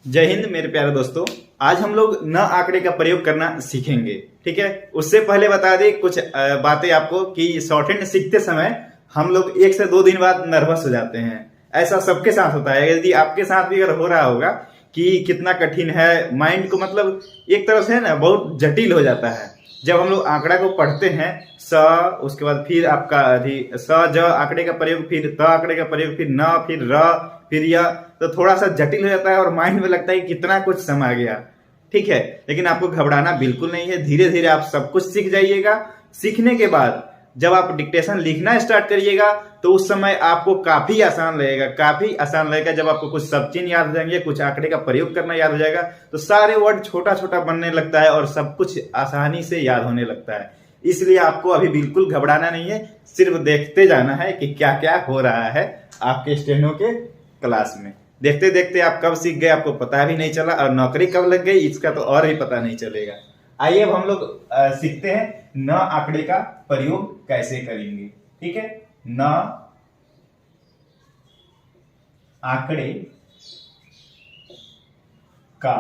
जय हिंद मेरे प्यारे दोस्तों। आज हम लोग न आंकड़े का प्रयोग करना सीखेंगे। ठीक है, उससे पहले बता दें कुछ बातें आपको कि शॉर्टहैंड सीखते समय हम लोग 1 से 2 दिन बाद नर्वस हो जाते हैं। ऐसा सबके साथ होता है। यदि आपके साथ भी अगर हो रहा होगा कि कितना कठिन है, माइंड को मतलब एक तरह से ना बहुत जटिल हो जाता है जब हम लोग आंकड़ा को पढ़ते हैं। स, उसके बाद फिर आपका स ज आंकड़े का प्रयोग, फिर त आंकड़े का प्रयोग, फिर न, फिर र, फिर य, तो थोड़ा सा जटिल हो जाता है और माइंड में लगता है कि कितना कुछ समा गया। ठीक है, लेकिन आपको घबराना बिल्कुल नहीं है। धीरे धीरे आप सब कुछ सीख जाइएगा। सीखने के बाद जब आप डिक्टेशन लिखना स्टार्ट करिएगा तो उस समय आपको काफी आसान लगेगा, काफी आसान लगेगा। जब आपको कुछ सब चीज याद हो जाएंगे, कुछ आंकड़े का प्रयोग करना याद हो जाएगा तो सारे वर्ड छोटा छोटा बनने लगता है और सब कुछ आसानी से याद होने लगता है। इसलिए आपको अभी बिल्कुल घबराना नहीं है, सिर्फ देखते जाना है कि क्या क्या हो रहा है आपके स्टेनो के क्लास में। देखते देखते आप कब सीख गए आपको पता भी नहीं चला, और नौकरी कब लग गई इसका तो और भी पता नहीं चलेगा। आइए अब हम लोग सीखते हैं न आंकड़े का प्रयोग कैसे करेंगे। ठीक है, न आंकड़े का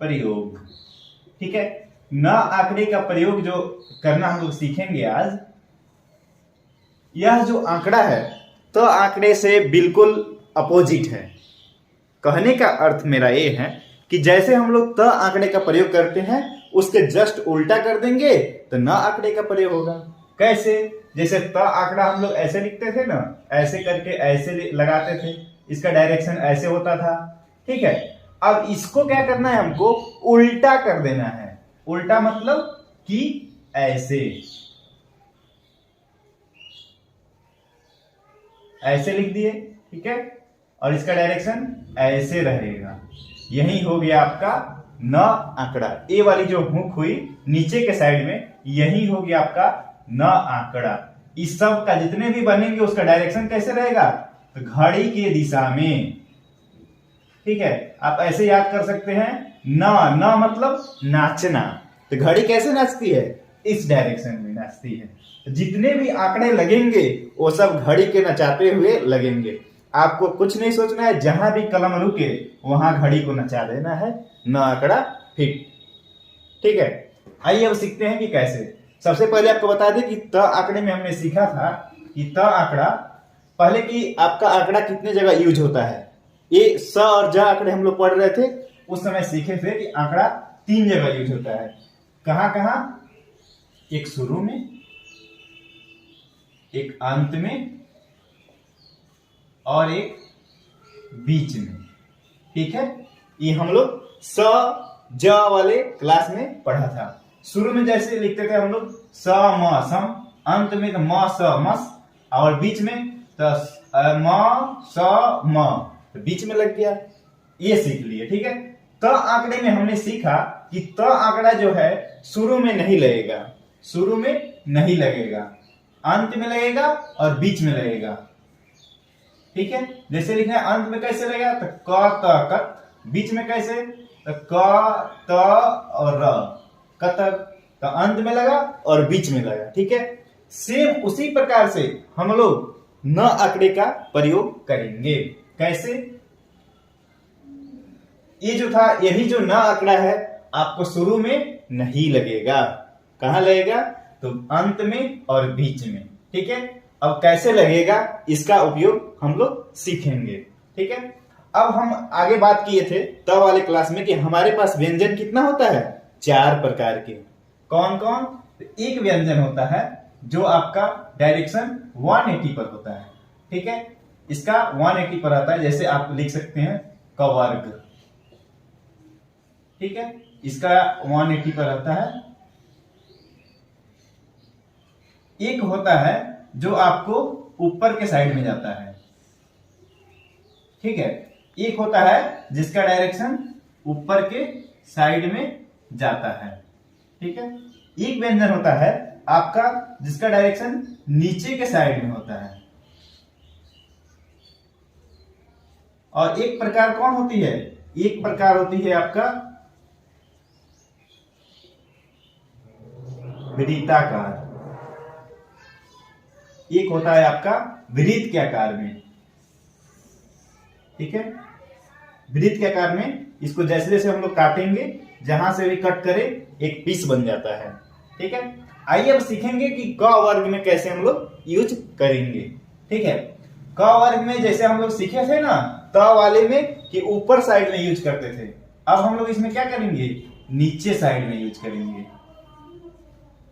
प्रयोग। ठीक है, न आंकड़े का प्रयोग जो करना हम लोग सीखेंगे आज, यह जो आंकड़ा है तो आंकड़े से बिल्कुल अपोजिट है। कहने का अर्थ मेरा ये है कि जैसे हम लोग त आंकड़े का प्रयोग करते हैं उसके जस्ट उल्टा कर देंगे तो न आंकड़े का प्रयोग होगा। कैसे? जैसे त आंकड़ा हम लोग ऐसे लिखते थे ना, ऐसे करके ऐसे लगाते थे, इसका डायरेक्शन ऐसे होता था। ठीक है, अब इसको क्या करना है, हमको उल्टा कर देना है। उल्टा मतलब कि ऐसे ऐसे लिख दिए। ठीक है, और इसका डायरेक्शन ऐसे रहेगा। यही हो गया आपका न आंकड़ा। ए वाली जो हुक हुई नीचे के साइड में, यही हो गया आपका न आंकड़ा। इस सब का जितने भी बनेंगे उसका डायरेक्शन कैसे रहेगा, तो घड़ी की दिशा में। ठीक है, आप ऐसे याद कर सकते हैं, न मतलब नाचना। तो घड़ी कैसे नाचती है, इस डायरेक्शन में नाचती है। जितने भी आंकड़े लगेंगे वो सब घड़ी के नचाते हुए लगेंगे। आपको कुछ नहीं सोचना है, जहां भी कलम रुके वहां घड़ी को नचा देना है। न आंकड़ा फिट। ठीक है, आइए अब सीखते हैं कि कैसे। सबसे पहले आपको बता दें कि त आंकड़े में हमने सीखा था कि त आंकड़ा पहले कि आपका आंकड़ा कितने जगह यूज होता है। ये स और ज आंकड़े हम लोग पढ़ रहे थे, उस समय सीखे थे कि आंकड़ा 3 जगह यूज होता है। कहां कहां? एक शुरू में, एक अंत में, और एक बीच में। ठीक है, ये हम लोग स ज वाले क्लास में पढ़ा था। शुरू में जैसे लिखते थे हम लोग स म सम, अंत में तो म स मस, और बीच में तो म स म, तो बीच में लग गया। ये सीख लिए। ठीक है, त आंकड़े में हमने सीखा कि त आंकड़ा जो है शुरू में नहीं लगेगा, शुरू में नहीं लगेगा, अंत में लगेगा और बीच में लगेगा। ठीक है, जैसे लिखना है अंत में कैसे लगेगा, तो क त कत। बीच में कैसे, तो क त और र, कतर। तो अंत में लगा और बीच में लगा। ठीक है, सेम उसी प्रकार से हम लोग न आंकड़े का प्रयोग करेंगे। कैसे? ये जो था, यही जो न आंकड़ा है आपको शुरू में नहीं लगेगा। कहां लगेगा, तो अंत में और बीच में। ठीक है, अब कैसे लगेगा इसका उपयोग हम लोग सीखेंगे। ठीक है, अब हम आगे बात किए थे त वाले क्लास में कि हमारे पास व्यंजन कितना होता है, 4 प्रकार के। कौन कौन? तो एक व्यंजन होता है जो आपका डायरेक्शन 180 पर होता है। ठीक है, इसका 180 पर आता है। जैसे आप लिख सकते हैं कवर्ग। ठीक है, इसका 180 पर आता है। एक होता है जो आपको ऊपर के साइड में जाता है। ठीक है, एक होता है जिसका डायरेक्शन ऊपर के साइड में जाता है। ठीक है, एक व्यंजन होता है आपका जिसका डायरेक्शन नीचे के साइड में होता है। और एक प्रकार कौन होती है, एक प्रकार होती है आपका वृत्ताकार। एक होता है आपका वृत्त के आकार में। ठीक है, वृत्त के आकार में इसको जैसे जैसे हम लोग काटेंगे, जहां से भी कट करे एक पीस बन जाता है। ठीक है, आइए अब सीखेंगे कि क वर्ग में कैसे हम लोग यूज करेंगे। ठीक है, क वर्ग में जैसे हम लोग सीखे थे ना त वाले में कि ऊपर साइड में यूज करते थे, अब हम लोग इसमें क्या करेंगे, नीचे साइड में यूज करेंगे।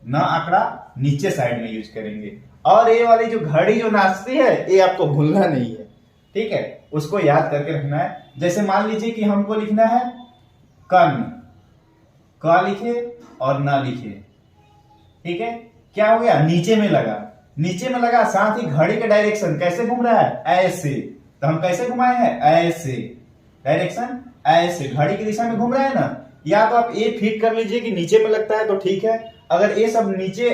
न आंकड़ा नीचे साइड में यूज करेंगे। और ये वाली जो घड़ी जो नाचती है ये आपको भूलना नहीं है। ठीक है, उसको याद करके रखना है। जैसे मान लीजिए कि हमको लिखना है कन, क लिखे और न लिखे। ठीक है, क्या हो गया, नीचे में लगा, नीचे में लगा, साथ ही घड़ी का डायरेक्शन कैसे घूम रहा है, ऐसे। तो हम कैसे घुमाए हैं, ऐसे, डायरेक्शन ऐसे, घड़ी की दिशा में घूम रहा है ना। या तो आप ये फिट कर लीजिए कि नीचे में लगता है तो ठीक है, अगर ये सब नीचे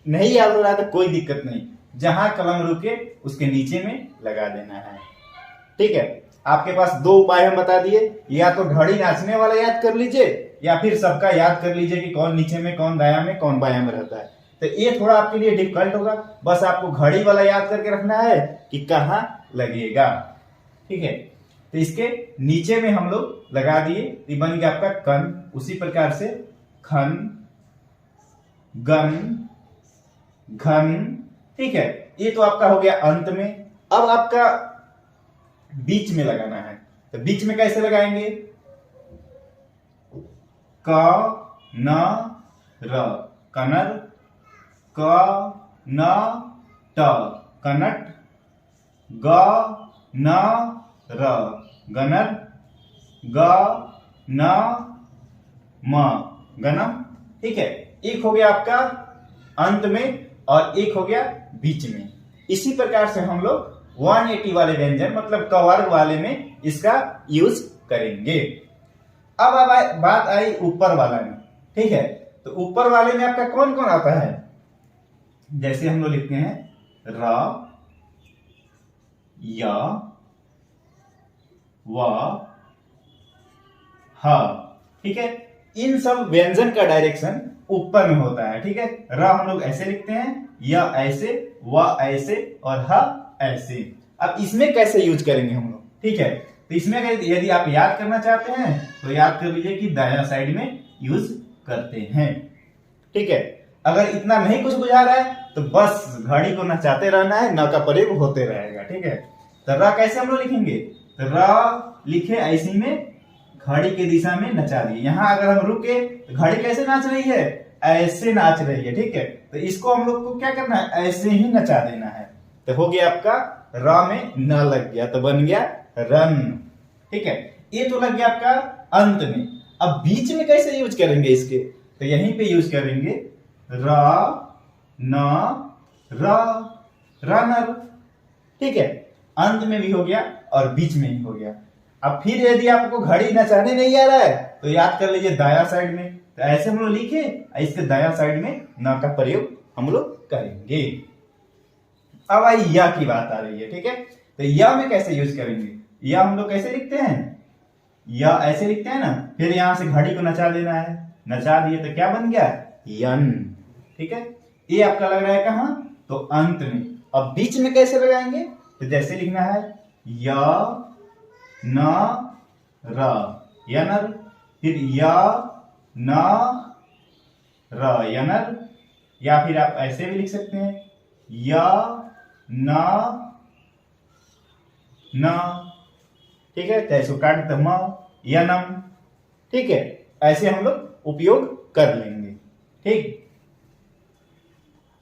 नहीं याद हो रहा है तो कोई दिक्कत नहीं, जहां कलम रुके उसके नीचे में लगा देना है। ठीक है, आपके पास दो उपाय हम बता दिए, या तो घड़ी नाचने वाला याद कर लीजिए या फिर सबका याद कर लीजिए कि कौन नीचे में, कौन दाया में, कौन बाया में रहता है। तो ये थोड़ा आपके लिए डिफिकल्ट होगा, बस आपको घड़ी वाला याद करके रखना है कि कहां लगेगा। ठीक है, तो इसके नीचे में हम लोग लगा दिए, ये बन गया आपका कन। उसी प्रकार से खन, गन, घन। ठीक है, ये तो आपका हो गया अंत में। अब आपका बीच में लगाना है, तो बीच में कैसे लगाएंगे, क न र, कनर, क न ट, कनट, ग न र, गनर, ग न म, गनम। ठीक है, एक हो गया आपका अंत में और एक हो गया बीच में। इसी प्रकार से हम लोग 180 वाले व्यंजन मतलब क वर्ग वाले में इसका यूज करेंगे। अब बात आई ऊपर वाला में। ठीक है, तो ऊपर वाले में आपका कौन कौन आता है, जैसे हम लोग लिखते हैं र, य, व, ह। ठीक है, इन सब व्यंजन का डायरेक्शन ऊपर में होता है। ठीक है, र हम लोग ऐसे लिखते हैं, य ऐसे, व ऐसे और ह ऐसे। अब इसमें कैसे यूज करेंगे हम लोग। ठीक है, तो इसमें यदि आप याद करना चाहते हैं तो याद कर लीजिए कि दाया साइड में यूज करते हैं। ठीक है, अगर इतना नहीं कुछ बुझा रहा है तो बस घड़ी को नचाते रहना है, न का प्रयोग होते रहेगा। ठीक है, तो र कैसे हम लोग लिखेंगे, तो र लिखे ऐसी में, घड़ी की दिशा में नचा दिए। यहां अगर हम रुके तो घड़ी कैसे नाच रही है, ऐसे नाच रही है। ठीक है, तो इसको हम लोग को क्या करना है, ऐसे ही नचा देना है। तो हो गया आपका र में न लग गया तो बन गया रन। ठीक है, ये तो लग गया आपका अंत में। अब बीच में कैसे यूज करेंगे इसके, तो यहीं पे यूज करेंगे र न र, रनर। ठीक है, अंत में भी हो गया और बीच में ही हो गया। अब फिर यदि आपको घड़ी नचाने नहीं आ रहा है तो याद कर लीजिए दाया साइड में, तो ऐसे हम लोग लिखे, इसके दाया साइड में न का प्रयोग हम लोग करेंगे। अब आई या की बात आ रही है। ठीक है, तो या में कैसे यूज करेंगे, या हम लोग कैसे लिखते हैं, या ऐसे लिखते हैं ना, फिर यहां से घड़ी को नचा देना है, नचा दिए तो क्या बन गया, यन। ठीक है, ये आपका लग रहा है कहां, तो अंत में। अब बीच में कैसे लगाएंगे, तो जैसे लिखना है या न र, यनर, फिर या न र, यनर, या फिर आप ऐसे भी लिख सकते हैं या न न। ठीक है, तो ऐसे काट देते म, यनम। ठीक है, ऐसे हम लोग उपयोग कर लेंगे। ठीक,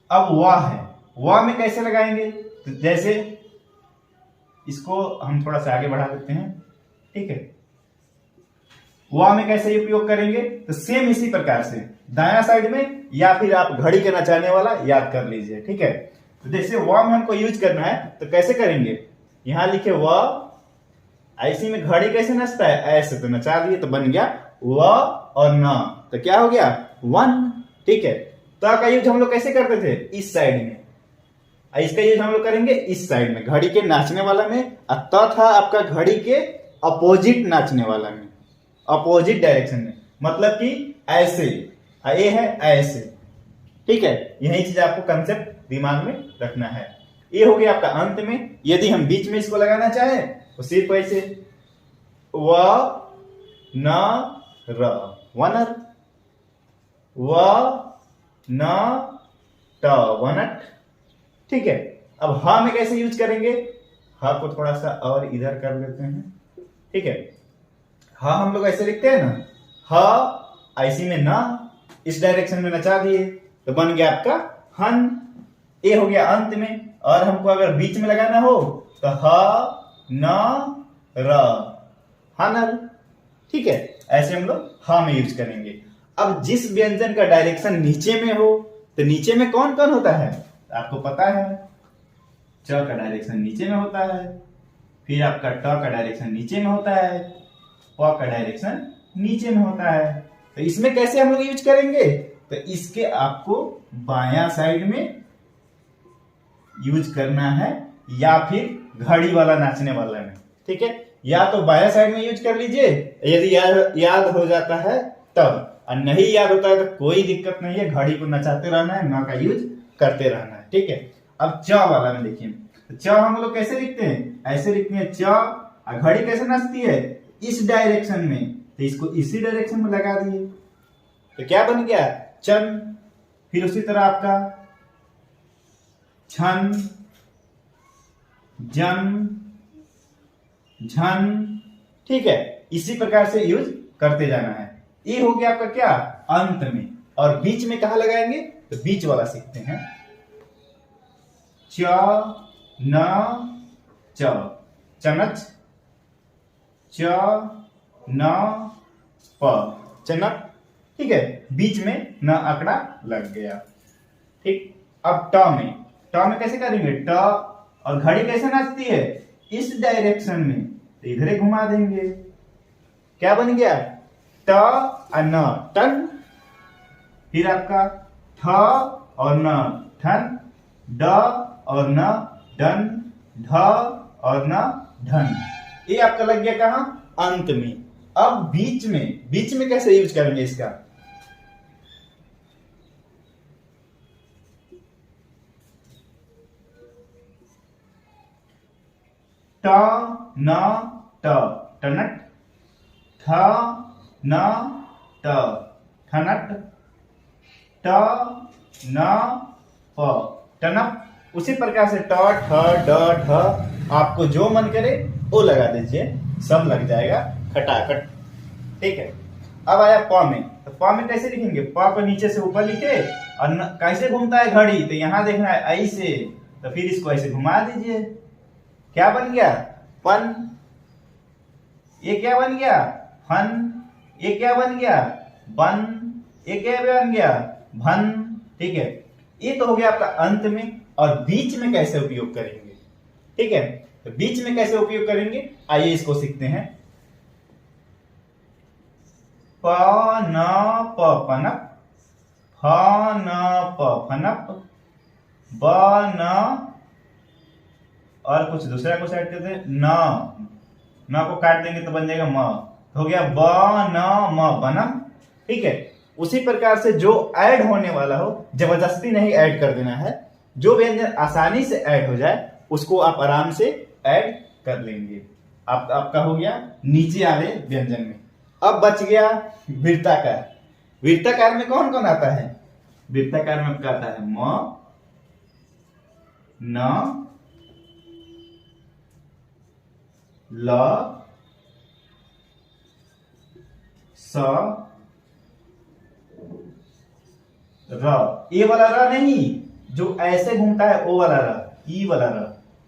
अब वाह है, वाह में कैसे लगाएंगे, तो जैसे इसको हम थोड़ा सा आगे बढ़ा देते हैं। ठीक है, वाह में कैसे उपयोग करेंगे, तो सेम इसी प्रकार से दाया साइड में, या फिर आप घड़ी के नचाने वाला याद कर लीजिए। ठीक है, तो जैसे वाह में हमको यूज करना है तो कैसे करेंगे, यहां लिखे वाह, ऐसी में घड़ी कैसे नचता है, ऐसे, तो नचा दिए तो बन गया व और न, तो क्या हो गया, वन। ठीक है, त का यूज हम लोग कैसे करते थे, इस साइड में, इसका यूज हम लोग करेंगे इस साइड में, घड़ी के नाचने वाला में। त था आपका घड़ी के अपोजिट नाचने वाला में, अपोजिट डायरेक्शन में, मतलब कि ऐसे, ये है ऐसे। ठीक है, यही चीज आपको कंसेप्ट दिमाग में रखना है। ये हो गया आपका अंत में। यदि हम बीच में इसको लगाना चाहे तो सिर्फ ऐसे व न र, वनर। व न ट, वनट। ठीक है, अब ह में कैसे यूज करेंगे? ह को थोड़ा सा और इधर कर लेते हैं। ठीक है, ह हम लोग ऐसे लिखते हैं ना, ह ऐसी में न, इस डायरेक्शन में नचा दिए तो बन गया आपका हन। ए हो गया अंत में, और हमको अगर बीच में लगाना हो तो ह न र, हनर। ठीक है, ऐसे हम लोग ह में यूज करेंगे। अब जिस व्यंजन का डायरेक्शन नीचे में हो, तो नीचे में कौन कौन होता है? आपको पता है, च का डायरेक्शन नीचे में होता है, फिर आपका ट का डायरेक्शन नीचे में होता है, प का डायरेक्शन नीचे में होता है। तो इसमें कैसे हम लोग यूज करेंगे? तो इसके आपको बायां साइड में यूज करना है, या फिर घड़ी वाला नाचने वाला में। ठीक है, या तो बायां साइड में यूज कर लीजिए यदि याद हो जाता है तब, और नहीं याद होता है तो कोई दिक्कत नहीं है, घड़ी को नचाते रहना है, न का यूज करते रहना है। ठीक है, अब च वाला में देखिए, तो च हम लोग कैसे लिखते हैं? ऐसे लिखते हैं च, और घड़ी कैसे नाचती है? इस डायरेक्शन में, तो इसको इसी डायरेक्शन में लगा दिए तो क्या बन गया? चन। फिर उसी तरह आपका छन, जन, झन। ठीक है, इसी प्रकार से यूज करते जाना है। ये हो गया आपका क्या? अंत में। और बीच में कहा लगाएंगे? तो बीच वाला सीखते हैं, च न च, चनच। च न प, चनक। ठीक है, बीच में न आंकड़ा लग गया। ठीक, अब ट में कैसे करेंगे? ट, और घड़ी कैसे नाचती है? इस डायरेक्शन में, तो इधर ही घुमा देंगे। क्या बन गया? ट और न, टन। फिर आपका ठ और न, ठन। ड और न, डन। ढ और न, ढन। ये आपका लग गया कहां? अंत में। अब बीच में कैसे यूज करेंगे इसका? ट न ट, टनट। ठ न ट, ठनट। ट न प, टनप। उसी प्रकार से ट, ठ, ड, ढ, आपको जो मन करे वो लगा दीजिए, सब लग जाएगा खटाखट। ठीक है, अब आया प में, तो प में कैसे लिखेंगे? प को नीचे से ऊपर लिखे, और कैसे घूमता है घड़ी? तो यहां देखना है ऐसे, तो फिर इसको ऐसे घुमा दीजिए। क्या बन गया? पन। ये क्या बन गया? फन। ये क्या बन गया? बन। ये क्या बन गया? भन। ठीक है, ये तो हो गया आपका अंत में। और बीच में कैसे उपयोग करेंगे? ठीक है, तो बीच में कैसे उपयोग करेंगे, आइए इसको सीखते हैं। प न प, पनप। फ न प, फनप। ब न, और कुछ दूसरा कुछ ऐड करते हैं, न को काट देंगे तो बन जाएगा म, हो गया ब न म, बनम। ठीक है, उसी प्रकार से जो ऐड होने वाला हो जबरदस्ती नहीं ऐड कर देना है, जो व्यंजन आसानी से ऐड हो जाए उसको आप आराम से ऐड कर लेंगे। आपका हो गया नीचे वाले व्यंजन में। अब बच गया वृत्ताकार। वृत्ताकार में कौन कौन आता है? वृत्ताकार में आपका आता है म, न, ल, स, र। ये वाला र नहीं, जो ऐसे घूमता है वो वाला र, ई वाला र।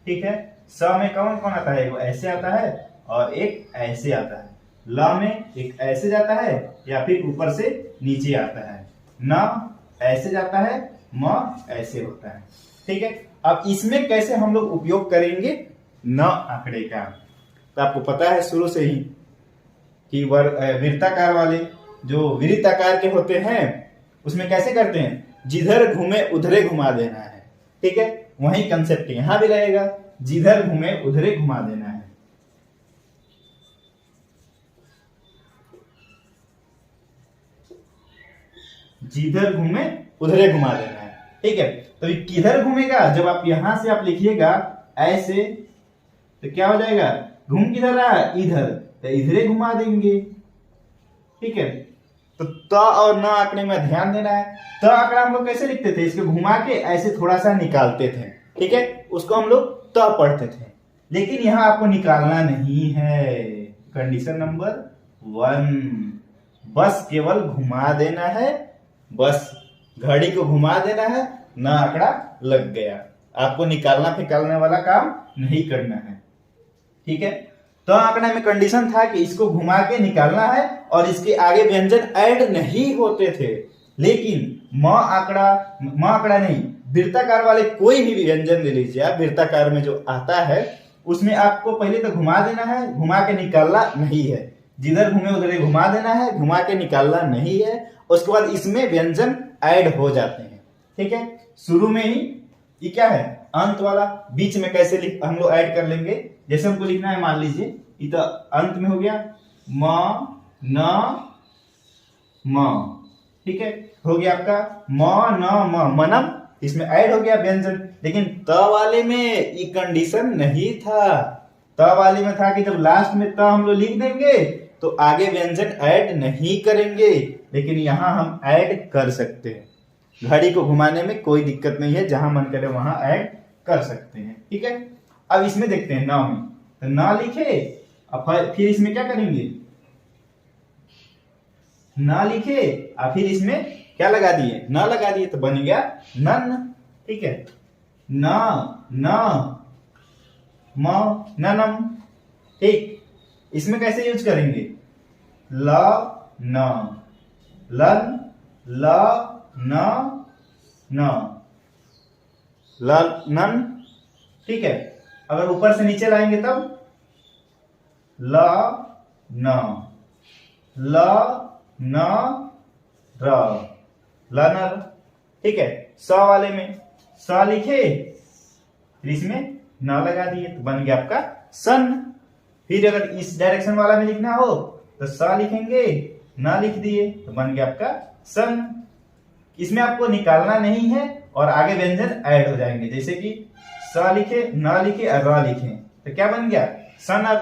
ठीक है, स में कौन कौन आता है? वो ऐसे आता है और एक ऐसे आता है। ल में एक ऐसे जाता है या फिर ऊपर से नीचे आता है। न ऐसे जाता है, म ऐसे होता है। ठीक है, अब इसमें कैसे हम लोग उपयोग करेंगे न आंकड़े का? तो आपको पता है शुरू से ही कि वृत्ताकार वाले जो वृत्ताकार के होते हैं उसमें कैसे करते हैं? जिधर घूमे उधरे घुमा देना है। ठीक है, वही कंसेप्ट यहां भी रहेगा, जिधर घूमे उधरे घुमा देना है। जिधर घूमे उधरे घुमा देना है। ठीक है, तो ये किधर घूमेगा? जब आप यहां से आप लिखिएगा ऐसे, तो क्या हो जाएगा? घूम किधर रहा है? इधर। तो इधरे घुमा देंगे। ठीक है, तो त और न आंकड़े में ध्यान देना है। त आंकड़ा हम लोग कैसे लिखते थे, इसको घुमा के ऐसे थोड़ा सा निकालते थे। ठीक है, उसको हम लोग त पढ़ते थे, लेकिन यहां आपको निकालना नहीं है। कंडीशन नंबर 1, बस केवल घुमा देना है, बस घड़ी को घुमा देना है, न आंकड़ा लग गया। आपको निकालना फिकालने वाला काम नहीं करना है। ठीक है, तो आंकड़ा में कंडीशन था कि इसको घुमा के निकालना है और इसके आगे व्यंजन ऐड नहीं होते थे। लेकिन म आंकड़ा नहीं, वृत्ताकार वाले कोई भी व्यंजन ले लीजिए आप, वृत्ताकार में जो आता है उसमें आपको पहले तो घुमा देना है, घुमा के निकालना नहीं है। जिधर घूमे उधर घुमा देना है, घुमा के निकालना नहीं है। उसके बाद इसमें व्यंजन ऐड हो जाते हैं। ठीक है, शुरू में ही ये क्या है, अंत वाला, बीच में कैसे हम लोग ऐड कर लेंगे। जैसे हमको लिखना है, मान लीजिए ये तो अंत में हो गया म न म। ठीक है, हो गया आपका म न म, मनम, इसमें ऐड हो गया व्यंजन। लेकिन त वाले में ये कंडीशन नहीं था। त वाले में था कि जब लास्ट में त हम लोग लिख देंगे तो आगे व्यंजन ऐड नहीं करेंगे, लेकिन यहां हम ऐड कर सकते हैं। घड़ी को घुमाने में कोई दिक्कत नहीं है, जहां मन करे वहां ऐड कर सकते हैं। ठीक है, अब इसमें देखते हैं न में, तो न लिखे, अब फिर इसमें क्या करेंगे, न लिखे और फिर इसमें क्या लगा दिए, न लगा दिए, तो बन गया नन। ठीक है, न म ननम। ठीक, इसमें कैसे यूज करेंगे, ल न, लन ल न ल नन। ठीक है, अगर ऊपर से नीचे लाएंगे तब ल न र लनर। ठीक है, स वाले में स लिखे, फिर इसमें न लगा दिए, तो बन गया आपका सन। फिर अगर इस डायरेक्शन वाला में लिखना हो तो स लिखेंगे, न लिख दिए, तो बन गया आपका सन। इसमें आपको निकालना नहीं है और आगे व्यंजन ऐड हो जाएंगे। जैसे कि स लिखे, न लिखे और र लिखे, तो क्या बन गया, सनर।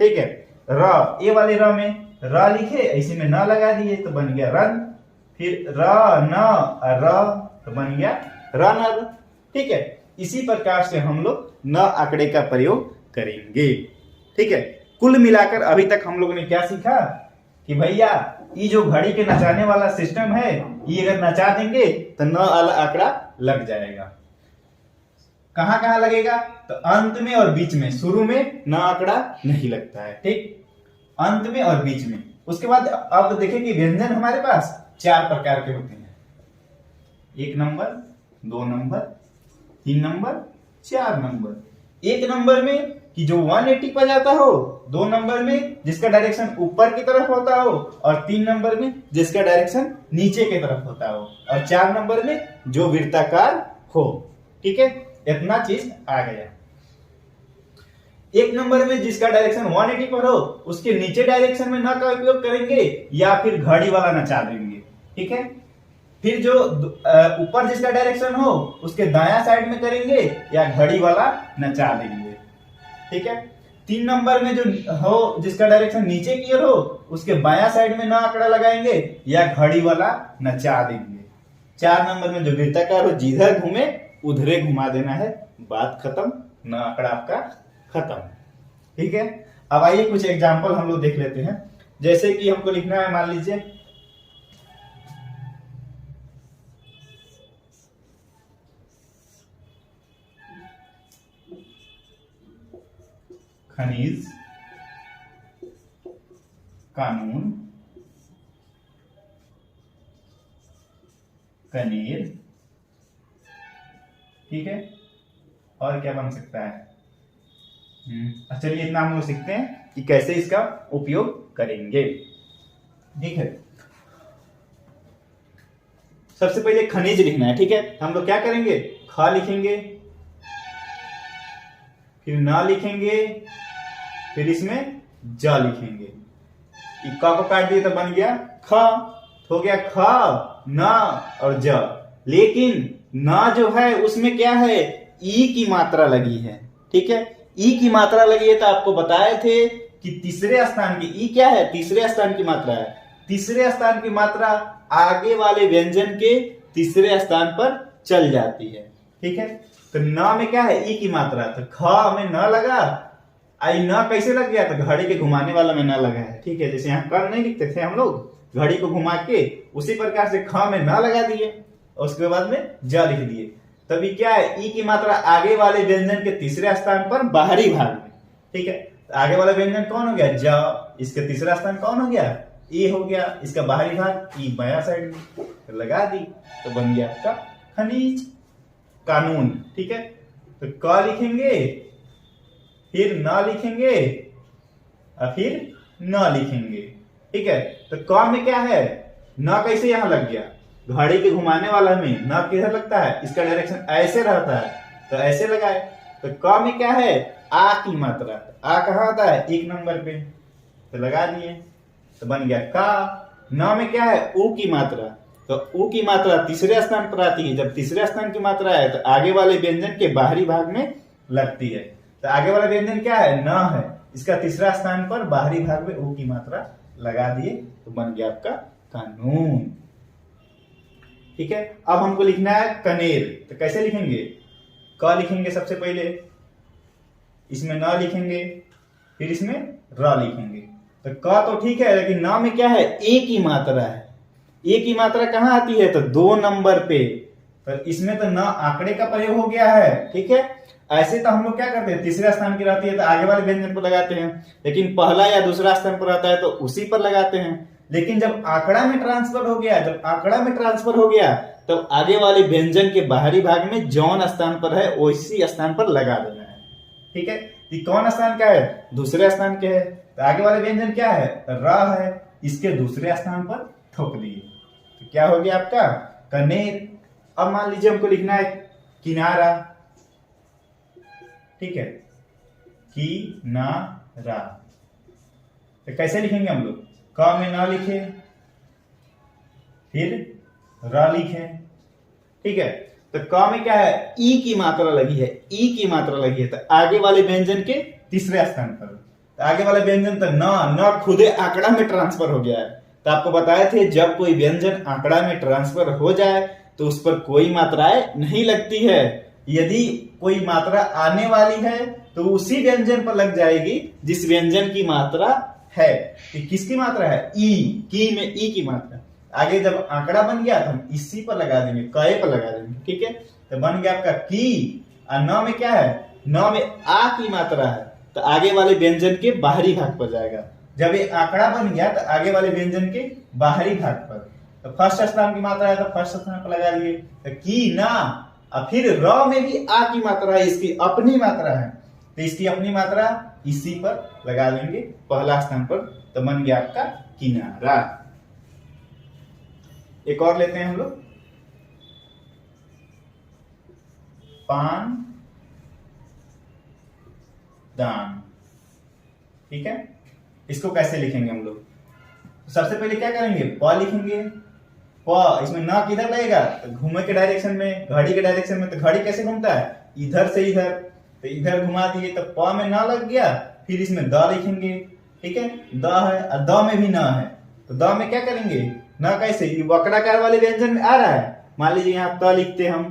ठीक है, र, ए वाले र में र लिखे, इसी में न लगा दिए, तो बन गया रन। फिर र न र, तो बन गया रनर। ठीक है, इसी प्रकार से हम लोग न आंकड़े का प्रयोग करेंगे। ठीक है, कुल मिलाकर अभी तक हम लोगों ने क्या सीखा कि भैया ये जो घड़ी के नचाने वाला सिस्टम है, ये अगर नचा देंगे तो न वाला आंकड़ा लग जाएगा। कहां कहां लगेगा, तो अंत में और बीच में। शुरू में न आंकड़ा नहीं लगता है। ठीक, अंत में और बीच में। उसके बाद अब देखें कि व्यंजन हमारे पास 4 प्रकार के होते हैं, 1 number, 2 number, 3 number, 4 number. 1 number में कि जो 180 पर जाता हो, 2 नंबर में जिसका डायरेक्शन ऊपर की तरफ होता हो, और 3 नंबर में जिसका डायरेक्शन नीचे की तरफ होता हो, और 4 नंबर में जो वृत्ताकार हो। ठीक है, इतना चीज आ गया। 1 नंबर में जिसका डायरेक्शन 180 पर हो, उसके नीचे डायरेक्शन में न का उपयोग करेंगे या फिर घड़ी वाला नचा देंगे। ठीक है, फिर जो ऊपर जिसका डायरेक्शन हो उसके दायां साइड में करेंगे या घड़ी वाला नचा देंगे। ठीक है, 3 नंबर में जो हो जिसका डायरेक्शन नीचे की ओर हो, उसके बायां साइड में न आंकड़ा लगाएंगे या घड़ी वाला नचा देंगे। 4 नंबर में जो वृत्ताकार हो, जिधर घूमे उधरे घुमा देना है, बात खत्म, न आंकड़ा आपका खत्म। ठीक है, अब आइए कुछ एग्जाम्पल हम लोग देख लेते हैं। जैसे कि हमको लिखना है, मान लीजिए खनिज कानून कनेर। ठीक है, और क्या बन सकता है, चलिए इतना हम लोग सीखते हैं कि कैसे इसका उपयोग करेंगे। ठीक है, सबसे पहले खनिज लिखना है। ठीक है, हम लोग क्या करेंगे, ख लिखेंगे, फिर न लिखेंगे, फिर इसमें ज लिखेंगे। क को काट दिए तो बन गया ख, हो गया ख, न और ज। लेकिन न जो है उसमें क्या है, ई की मात्रा लगी है। ठीक है, ई की मात्रा लगी है, तो आपको बताए थे कि तीसरे स्थान की, ई क्या है, तीसरे स्थान की मात्रा है, तीसरे स्थान की मात्रा आगे वाले व्यंजन के तीसरे स्थान पर चल जाती है। ठीक है, तो न में क्या है, ई की मात्रा, तो ख में न लगा, आई न कैसे लग गया, तो घड़ी के घुमाने वाला में न लगा है। ठीक है, जैसे यहाँ कर नहीं लिखते थे हम लोग, घड़ी को घुमा के उसी प्रकार से ख में न लगा दिए और उसके बाद में ज लिख दिए। तभी क्या है, ई की मात्रा आगे वाले व्यंजन के तीसरे स्थान पर बाहरी भाग में। ठीक है, तो आगे वाला व्यंजन कौन हो गया, ज, इसका तीसरा स्थान कौन हो गया, ए हो गया, इसका बाहरी भाग ई बाया साइड में, तो लगा दी, तो बन गया आपका खनिज कानून। ठीक है, तो क लिखेंगे, फिर न लिखेंगे और फिर न लिखेंगे। ठीक है, तो क में क्या है, न कैसे यहां लग गया, घड़ी के घुमाने वाला में न किधर लगता है, इसका डायरेक्शन ऐसे रहता है, तो ऐसे लगाए। तो क में क्या है, आ की मात्रा, आ कहाँ आता है, 1 नंबर पे, तो लगा दिए, तो बन गया का। न में क्या है, ऊ की मात्रा, तो ऊ की मात्रा तीसरे स्थान पर आती है, जब तीसरे स्थान की मात्रा है तो आगे वाले व्यंजन के बाहरी भाग में लगती है। तो आगे वाला व्यंजन क्या है, न है, इसका तीसरा स्थान पर बाहरी भाग में ऊ की मात्रा लगा दिए, तो बन गया आपका कानून। ठीक है, अब हमको लिखना है कनेर, तो कैसे लिखेंगे, क लिखेंगे सबसे पहले, इसमें न लिखेंगे, फिर इसमें र लिखेंगे। तो क तो ठीक है, लेकिन न में क्या है, ए की मात्रा है, ए की मात्रा कहाँ आती है, तो 2 नंबर पे, तो इसमें तो न आंकड़े का प्रयोग हो गया है। ठीक है, ऐसे तो हम लोग क्या करते हैं, तीसरे स्थान की रहती है तो आगे वाले व्यंजन पर लगाते हैं, लेकिन पहला या दूसरा स्थान पर रहता है तो उसी पर लगाते हैं। लेकिन जब आंकड़ा में ट्रांसफर हो गया, जब आंकड़ा में ट्रांसफर हो गया, तब तो आगे वाले व्यंजन के बाहरी भाग में जौन स्थान पर है उसी स्थान पर लगा देना है। ठीक है, तो कौन स्थान क्या है, दूसरे स्थान के है, तो आगे वाले व्यंजन क्या है, र है, इसके दूसरे स्थान पर ठोक दिए, तो क्या हो गया आपका कनेर। अब मान लीजिए हमको लिखना है किनारा। ठीक है, किनारा, तो कैसे लिखेंगे हम लोग, क में न लिखे, फिर र लिखे। ठीक है, तो क में क्या है, ई की मात्रा लगी है, ई की मात्रा लगी है, तो आगे वाले व्यंजन के तीसरे स्थान पर, तो आगे वाले व्यंजन तो न खुदे आंकड़ा में ट्रांसफर हो गया है। तो आपको बताए थे जब कोई व्यंजन आंकड़ा में ट्रांसफर हो जाए तो उस पर कोई मात्राएं नहीं लगती है, यदि कोई मात्रा आने वाली है तो उसी व्यंजन पर लग जाएगी जिस व्यंजन की मात्रा है। कि किसकी मात्रा है, ई की में ई की मात्रा, आगे जब आंकड़ा बन गया तो हम इसी पर लगा देंगे, कए पर लगा देंगे। ठीक है, तो बन गया आपका की। और न में क्या है, न में आ की मात्रा है, तो आगे वाले व्यंजन के बाहरी भाग पर जाएगा। जब ये आंकड़ा बन गया तो आगे वाले व्यंजन के बाहरी भाग पर, तो फर्स्ट स्थान की मात्रा है तो फर्स्ट स्थान पर लगा दिए, तो की ना। और फिर र में भी आ की मात्रा है, इसकी अपनी मात्रा है, तो इसकी अपनी मात्रा इसी पर लगा देंगे पहला स्थान पर, तो बन गया आपका किनारा। एक और लेते हैं हम लोग, पान दान। ठीक है, इसको कैसे लिखेंगे हम लोग, सबसे पहले क्या करेंगे, प लिखेंगे, प, इसमें न किधर लगेगा, तो घूमे के डायरेक्शन में, घड़ी के डायरेक्शन में, तो घड़ी कैसे घूमता है, इधर से इधर, तो इधर घुमा दिए, तो प में न लग गया, फिर इसमें द लिखेंगे। ठीक है, द है और द में भी न है, तो द में क्या करेंगे, न कैसे, ये वक्राकार वाले व्यंजन में आ रहा है, मान लीजिए यहाँ त लिखते हम,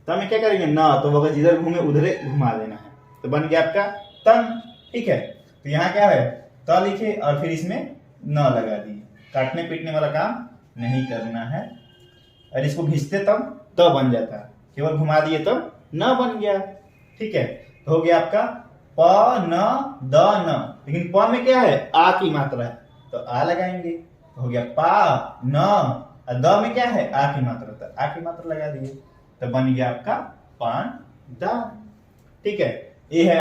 त में क्या करेंगे, न, तो वह जिधर घूमे उधर घुमा देना है, तो बन गया आपका तन। ठीक है, तो यहाँ क्या है, त लिखे और फिर इसमें न लगा दिए, काटने पीटने वाला काम नहीं करना है, और इसको घिसते तब त बन जाता, केवल घुमा दिए तब न बन गया। ठीक है, तो हो गया आपका प न द न, लेकिन प में क्या है, आ की मात्रा है, तो आ लगाएंगे, तो हो गया पा न, और द में क्या है, आ की मात्रा, तो आ की मात्रा लगा दिए, तो बन गया आपका पान दान। ठीक है, ये है